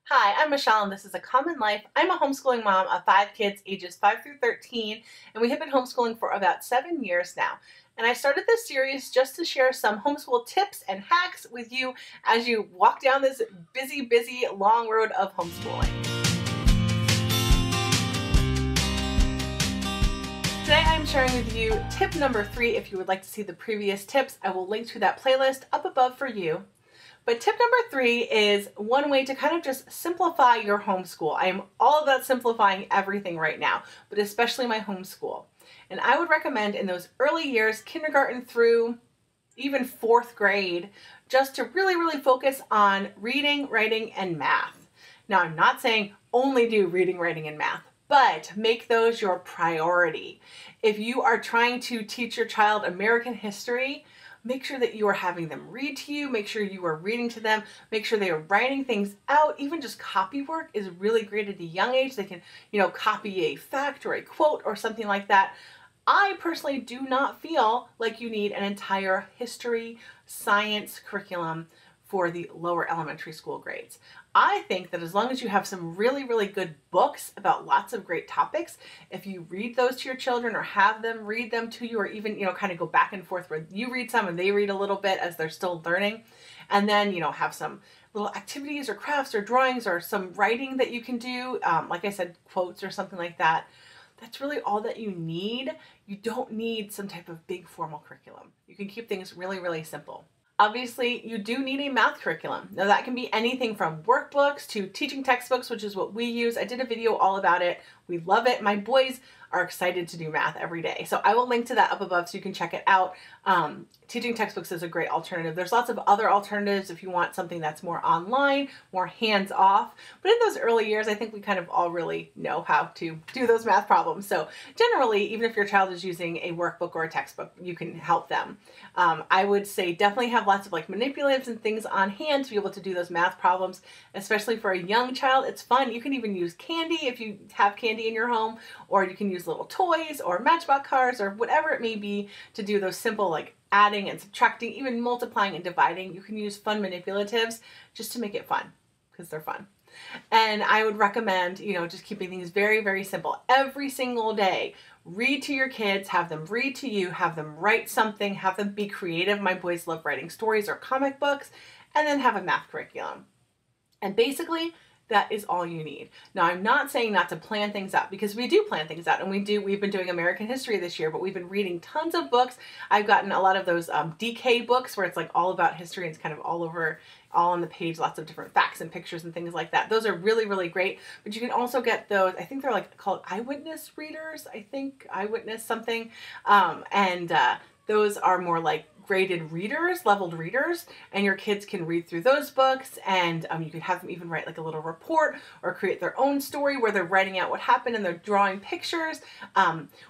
Hi, I'm Michelle and this is A Common Life. I'm a homeschooling mom of 5 kids ages 5 through 13, and we have been homeschooling for about 7 years now. And I started this series just to share some homeschool tips and hacks with you as you walk down this busy, long road of homeschooling. Today I'm sharing with you tip number 3. If you would like to see the previous tips, I will link to that playlist up above for you. But tip number 3 is one way to kind of just simplify your homeschool. I am all about simplifying everything right now, but especially my homeschool. And I would recommend in those early years, kindergarten through even 4th grade, just to really focus on reading, writing, and math. Now, I'm not saying only do reading, writing, and math, but make those your priority. If you are trying to teach your child American history, make sure that you are having them read to you, make sure you are reading to them, make sure they are writing things out. Even just copy work is really great at a young age. They can, copy a fact or a quote or something like that. I personally do not feel like you need an entire history, science curriculum for the lower elementary school grades. I think that as long as you have some really good books about lots of great topics, if you read those to your children or have them read them to you, or even, kind of go back and forth where you read some and they read a little bit as they're still learning, and then, have some little activities or crafts or drawings or some writing that you can do, like I said, quotes or something like that. That's really all that you need. You don't need some type of big formal curriculum. You can keep things really simple. Obviously, you do need a math curriculum. Now that can be anything from workbooks to teaching textbooks, which is what we use. I did a video all about it. We love it. My boys are excited to do math every day. So I will link to that up above so you can check it out. Teaching textbooks is a great alternative. There's lots of other alternatives if you want something that's more online, more hands-off. But in those early years, I think we kind of all really know how to do those math problems. So generally, even if your child is using a workbook or a textbook, you can help them. I would say definitely have lots of manipulatives and things on hand to be able to do those math problems, especially for a young child. It's fun. You can even use candy if you have candy in your home, or you can use little toys or Matchbox cars or whatever it may be to do those simple adding and subtracting, even multiplying and dividing. You can use fun manipulatives just to make it fun because they're fun. And I would recommend, just keeping things very simple. Every single day, read to your kids, have them read to you, have them write something, have them be creative. My boys love writing stories or comic books, and then have a math curriculum. And basically, that is all you need. Now, I'm not saying not to plan things out, because we do plan things out, and we've been doing American history this year, but we've been reading tons of books. I've gotten a lot of those DK books where it's all about history and it's kind of all on the page, lots of different facts and pictures and things like that. Those are really great, but you can also get those, I think they're called eyewitness readers, eyewitness something, and those are more graded readers, leveled readers, and your kids can read through those books, and you can have them even write a little report or create their own story where they're writing out what happened and they're drawing pictures.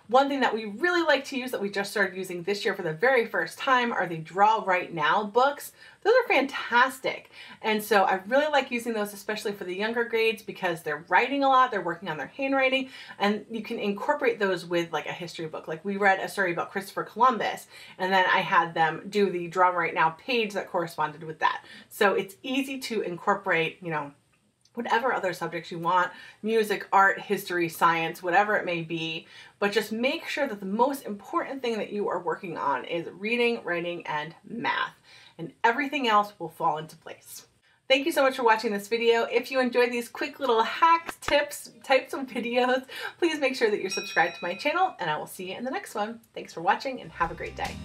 One thing that we really like to use that we just started using this year for the very first time are the Draw Right Now books. Those are fantastic. And so I really like using those, especially for the younger grades, because they're writing a lot, they're working on their handwriting, and you can incorporate those with a history book. We read a story about Christopher Columbus, and then I had them do the Draw Right Now page that corresponded with that. So it's easy to incorporate, whatever other subjects you want, music, art, history, science, whatever it may be, but just make sure that the most important thing that you are working on is reading, writing, and math, and everything else will fall into place. Thank you so much for watching this video. If you enjoyed these quick little hacks, tips, types of videos, please make sure that you're subscribed to my channel, and I will see you in the next one. Thanks for watching and have a great day.